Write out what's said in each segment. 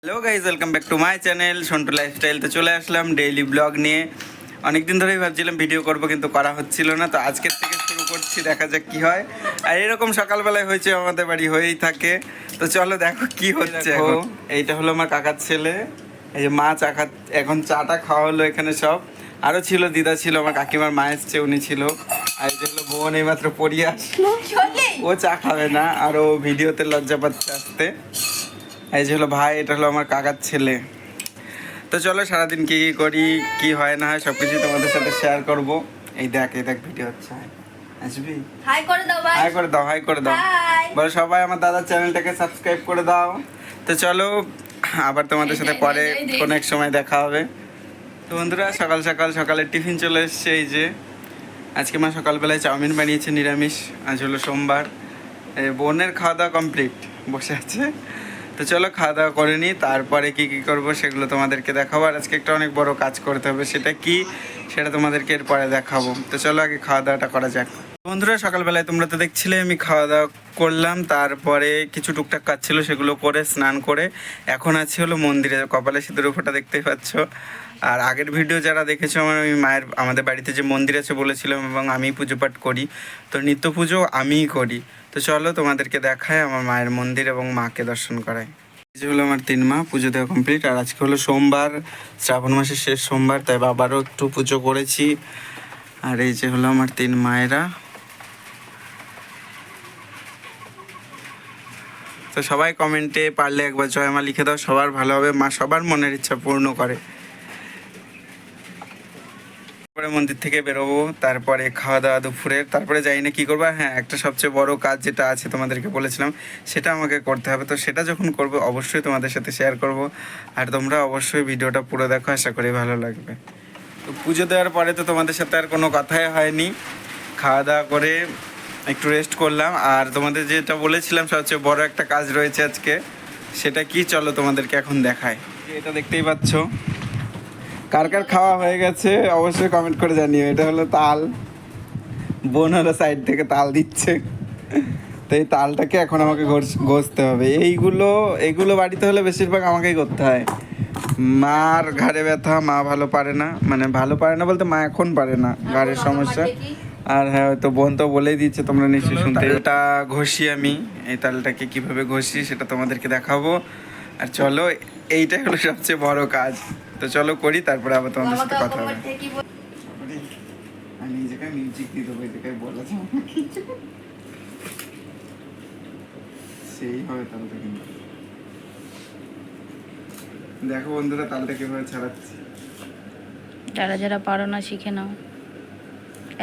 Hello guys, welcome back to my channel Santu lifestyle. তো চলে আসলাম daily blog নিয়ে। অনেকদিন ধরেই ভাবছিলাম ভিডিও করব, কিন্তু করা হচ্ছিল না। তো আজকের থেকে শুরু করছি, দেখা যাক কি হয়। আর এরকম সকালবেলায় হয়েছে, আমাদের বাড়ি হয়েই থাকে। তো চলো দেখো কি হচ্ছে। এইটা হলো আমার কাকার ছেলে। এই যে মা চা খা, এখন চাটা খাওয়া হলো এখানে। সব আরও ছিল, দিদা ছিল, আমার কাকিমার মা এসছে, উনি ছিল। আর এটা হলো বোন, এইমাত্র পড়িয়ে আসলো। ও চা খাবে না, আর ও ভিডিওতে লজ্জা পাচ্ছে আসতে। এই যে হলো ভাই, এটা হলো আমার কাকার ছেলে। তো চলো সারাদিন কি কি করি, কি হয় না হয়, সব কিছু তোমাদের সাথে শেয়ার করব। এই দেখ ভিডিও হচ্ছে। আসবি? হাই করে দাও ভাই। হাই করে দাও, হাই করে দাও। বলো সবাই আমার দাদার চ্যানেলটাকে সাবস্ক্রাইব করে দাও। তো চলো আবার তোমাদের সাথে পরে কোনো এক সময় দেখা হবে। তো বন্ধুরা, সকালের টিফিন চলে এসছে। এই যে আজকে মা সকালবেলায় চাউমিন বানিয়েছে, নিরামিষ। আজ হলো সোমবার। বোনের খাওয়া দাওয়া কমপ্লিট, বসে আছে। তো চলো খাওয়া দাওয়া করে নিই, তারপরে কি কি করব সেগুলো তোমাদেরকে দেখাবো। আর আজকে একটা অনেক বড় কাজ করতে হবে, সেটা কি সেটা তোমাদেরকে এরপরে দেখাবো। তো চলো আগে খাওয়া দাওয়াটা করা যাক। বন্ধুরা, সকালবেলায় তোমরা তো দেখছিলে আমি খাওয়া দাওয়া করলাম, তারপরে কিছু টুকটাক কাজ ছিল, সেগুলো করে স্নান করে এখন আছি হলো মন্দিরে। কপালে সিঁদুর ফোঁটা দেখতেই পাচ্ছ। আর আগের ভিডিও যারা দেখেছো, আমি আমাদের বাড়িতে যে মন্দির আছে বলেছিলাম, এবং আমি পুজো পাঠ করি। তো নিত্য পুজো আমিই করি। তো চলো তোমাদেরকে দেখায় আমার মায়ের মন্দির এবং মাকে দর্শন করায়। এই যে হলো আমার 3 মা, পুজো দেওয়া কমপ্লিট। আর আজকে হলো সোমবার, শ্রাবণ মাসের শেষ সোমবার, তাই বাবারও একটু পুজো করেছি। আর এই যে হলো আমার 3 মায়েরা। তো সবাই কমেন্টে পারলে একবার জয় মা লিখে দাও, সবার ভালো হবে। মা সবার মনের ইচ্ছা পূর্ণ করে। তারপরে মন্দির থেকে বেরোবো, তারপরে খাওয়া দাওয়া দুপুরের, তারপরে যাই না কি করবো। হ্যাঁ, একটা সবচেয়ে বড় কাজ যেটা আছে তোমাদেরকে বলেছিলাম, সেটা আমাকে করতে হবে। তো সেটা যখন করবো অবশ্যই তোমাদের সাথে শেয়ার করব। আর তোমরা অবশ্যই ভিডিওটা পুরো দেখো, আশা করি ভালো লাগবে। তো পুজো দেওয়ার পরে তো তোমাদের সাথে আর কোনো কথাই হয়নি। খাওয়া দাওয়া করে একটু রেস্ট করলাম। আর তোমাদের যেটা বলেছিলাম সবচেয়ে বড় একটা কাজ রয়েছে আজকে, সেটা কি চলো তোমাদেরকে এখন দেখাই। এটা দেখতেই পাচ্ছ, কার কার খাওয়া হয়ে গেছে অবশ্যই কমেন্ট করে জানিও। এটা হলো তাল, বোন হলো সাইড থেকে তাল দিচ্ছে। তো এই তালটাকে এখন আমাকে ঘষতে হবে। এইগুলো বাড়িতে হলে বেশিরভাগ আমাকেই করতে হয়। মার ঘাড়ে ব্যথা, মা ভালো পারে না, মানে ভালো পারে না বলতে মা এখন পারে না, ঘাড়ের সমস্যা। আর হ্যাঁ, হয়তো বোন তো বলেই দিচ্ছে, তোমরা নিশ্চয়ই শুনতে। এটা ঘষি আমি, এই তালটাকে কিভাবে ঘষি সেটা তোমাদেরকে দেখাবো। আর চলো, এইটাই হলো সবচেয়ে বড় কাজ। তো চলো করি, তারপরে আবার তোমাদের সাথে কথা হবে। আমি এই জায়গায় মিউজিক দিয়ে দেবো, এই জায়গায় বলা যাবে না কিছু। সেই হবে তালটা। কিন্তু দেখো বন্ধুরা, তালটা কিভাবে ছাড়াচ্ছি। যারা যারা পারো না শিখে নাও।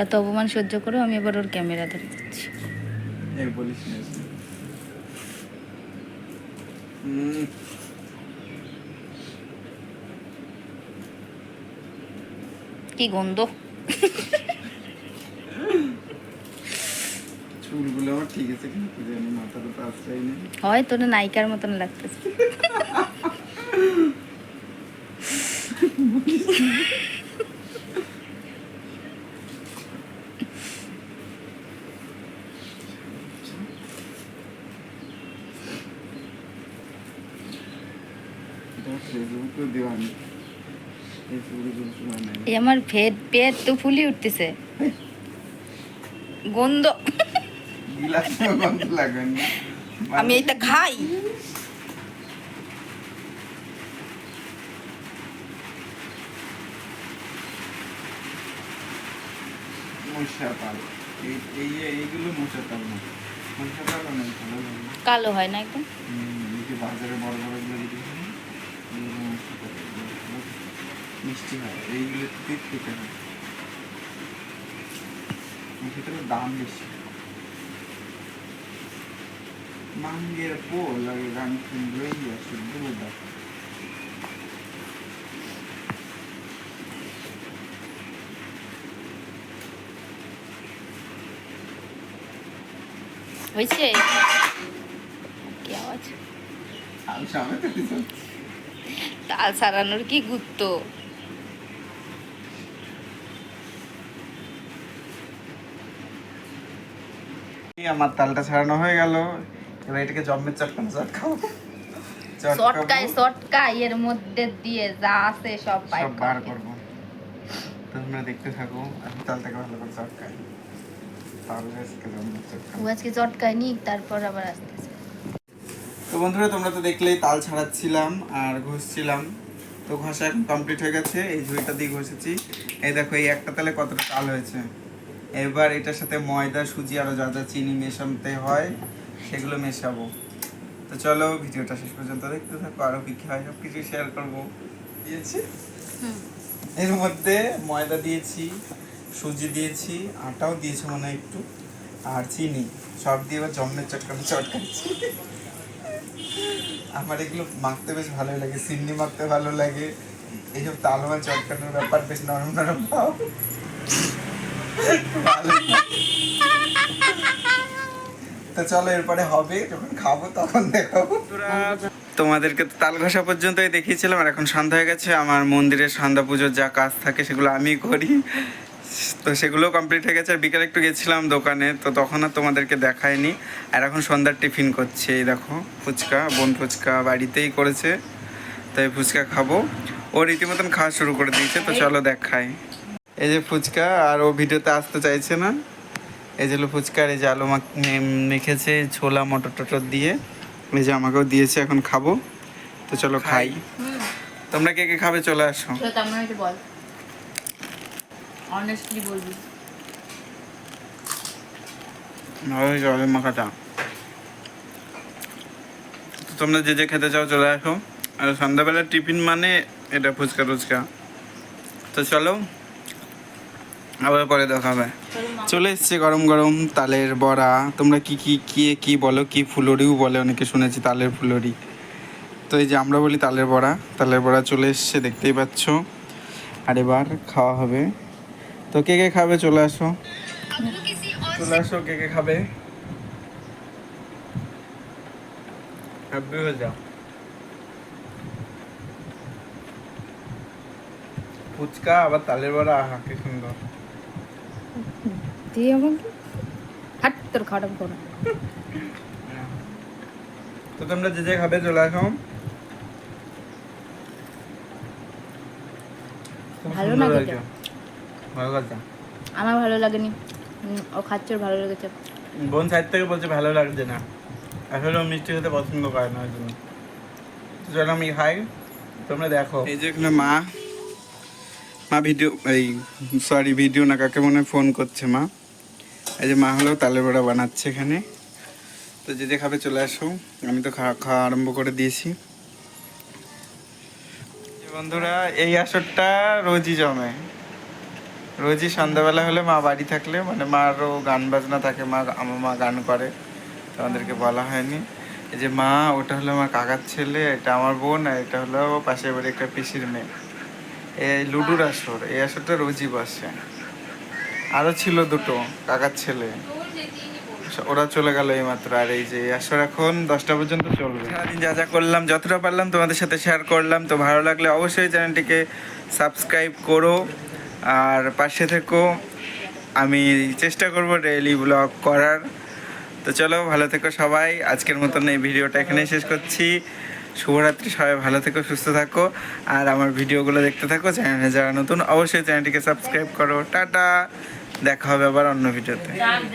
এত অপমান সহ্য করো, আমি এবার ওর ক্যামেরা ধরে দিচ্ছি। এই বলিস না। কি গন্ধ! চুলগুলো আমার ঠিক আছে কিন্তু কি জানি, মাথাটা তো আসছেই না। হয় তোর নায়িকার মতন লাগতেছে। ফেসবুকে দেওয়া নেই, এই আমার পেট তো ফুলি উঠতেছে। গন্ধ! আমি এটা খাই। মশা তাল, এইগুলো মশা তাল না, মশা তাল অনেক ভালো লাগে। কালো হয় না একদম? এই যে বাজারে বড় বড় গুলো মিষ্টি হয়, এইগুলো তিত খেতে হয়, সেটার দাম বেশি। মাঙ্গের পোল লাগে গান শুনলেই শুদ্ধ বোধা। হয়েছে কি আওয়াজ? আমি সামনে তো কিছু তাল সারানোর কি গুত্ত! আমার তালটা ছাড়ানো হয়ে গেল। এবার এটাকে জম্মের চটকানো চট খাবো। চটকায় এর মধ্যে দিয়ে যা আছে সব সব বার করবো। তো তোমরা দেখতে থাকো, আমি তালটাকে ভালো করে চটকাই। তাহলে আজকে জন্মের চটকানো। ও আজকে চটকায় নি, তারপর আবার আসতেছে। তো বন্ধুরা তোমরা তো দেখলেই তাল ছাড়াচ্ছিলাম আর ঘষছিলাম। তো ঘষা এখন কমপ্লিট হয়ে গেছে, এই ঝুড়িটা দিয়ে ঘষেছি। এই দেখো এই একটা তালে কতটা তাল হয়েছে। এবার এটার সাথে ময়দা, সুজি আরও যা যা চিনি মেশাতে হয় সেগুলো মেশাবো। তো চলো ভিডিওটা শেষ পর্যন্ত দেখতে থাকো, আরও কী কী হয় সব কিছু শেয়ার করবো। দিয়েছি এর মধ্যে ময়দা দিয়েছি, সুজি দিয়েছি, আটাও দিয়েছি মনে হয় একটু, আর চিনি সব দিয়ে এবার জন্মের চটকাচ্ছি। আমার এগুলো মাখতে বেশ ভালোই লাগে, সিন্নি মাখতে ভালো লাগে। এইসব তালমা চটকানোর ব্যাপার বেশ নরম নরম পাও ভালো লাগে। তো চলো এরপরে হবে, যখন খাবো তখন দেখাবো। তোমাদেরকে তো তাল ঘষা পর্যন্তই দেখিয়েছিলাম, আর এখন সন্ধ্যা হয়ে গেছে। আমার মন্দিরের সন্ধ্যা পুজোর যা কাজ থাকে সেগুলো আমি করি, তো সেগুলো কমপ্লিট হয়ে গেছে। আর বিকেলে একটু গেছিলাম দোকানে, তো তখন আর তোমাদেরকে দেখায়নি। আর এখন সন্ধ্যার টিফিন করছে, এই দেখো ফুচকা, বোন ফুচকা বাড়িতেই করেছে, তাই ফুচকা খাবো। ও রীতিমতন খাওয়া শুরু করে দিয়েছে, তো চলো দেখাই। এই যে ফুচকা, আর ও ভিডিওতে আসতে চাইছে না। এই যে হলো ফুচকা, আর এই যে আলু মেখেছে ছোলা মটর টটর দিয়ে, এই যে আমাকেও দিয়েছে, এখন খাবো। তো চলো খাই। তোমরা কে কে খাবে চলে আসো। বল, অনেস্টলি বলবি। ওই যে আলু মাখাটা। তো তোমরা যে যে খেতে চাও চলে আসো। আর সন্ধ্যাবেলার টিফিন মানে এটা ফুচকা টুচকা। তো চলো আবার পরে দেখা হবে। চলে এসছে গরম গরম তালের বড়া। তোমরা কি বলো, কি ফুলরিও বলে অনেকে, শুনেছি তালের ফুলরি। তো এই যে আমরা বলি তালের বড়া চলে এসছে, দেখতেই পাচ্ছ। আর এবার খাওয়া হবে। তো কে কে খাবে চলে আসো, কে কে খাবে। হ্যাপি হয়ে যাও। ফুচকা আবার তালের বড়া, আহা কি সুন্দর। দিয়ে আমাকে হাট তোর খাওয়াটা করো। তো তোমরা যে যে খাবে চলে আসো। ভালো না খেতে, ভালো লাগছে। আমার ভালো লাগেনি, ও খাচ্ছে ওর ভালো লেগেছে। বোন সাইড থেকে বলছে ভালো লাগছে না, আসলে ও মিষ্টি খেতে পছন্দ করে না ওই জন্য। তো চলো আমি খাই, তোমরা দেখো। এই যে এখানে মা ভিডিও না কাকে মনে হয় ফোন করছে মা। এই যে মা হলো তালের বড়া বানাচ্ছে এখানে। তো যে যে খাবে চলে আসো, আমি তো খাওয়া আরম্ভ করে দিয়েছি। বন্ধুরা এই আসরটা রোজই জমে, রোজই সন্ধ্যাবেলা হলে মা বাড়ি থাকলে, মানে মারও গান বাজনা থাকে, আমার মা গান করে, তোমাদেরকে বলা হয়নি। এই যে মা, ওটা হলো আমার কাকার ছেলে, এটা আমার বোন, আর এটা হলো পাশের বাড়ি একটা পিসির মেয়ে। এই লুডুর আসর, এই আসরটা রোজই বসে। আরও ছিল দুটো কাকার ছেলে, ওরা চলে গেল এইমাত্র। আর এই যে আসর এখন 10টা পর্যন্ত চলবে। সারাদিন যা যা করলাম, যতটা পারলাম তোমাদের সাথে শেয়ার করলাম। তো ভালো লাগলে অবশ্যই চ্যানেলটিকে সাবস্ক্রাইব করো আর পাশে থেকো। আমি চেষ্টা করব ডেইলি ব্লগ করার। তো চলো ভালো থেকো সবাই, আজকের মতন এই ভিডিওটা এখানেই শেষ করছি। শুভরাত্রি, সবাই ভালো থেকো, সুস্থ থাকো, আর আমার ভিডিওগুলো দেখতে থাকো। চ্যানেলে যারা নতুন অবশ্যই চ্যানেলটিকে সাবস্ক্রাইব করো। টাটা, দেখা হবে আবার অন্য ভিডিওতে।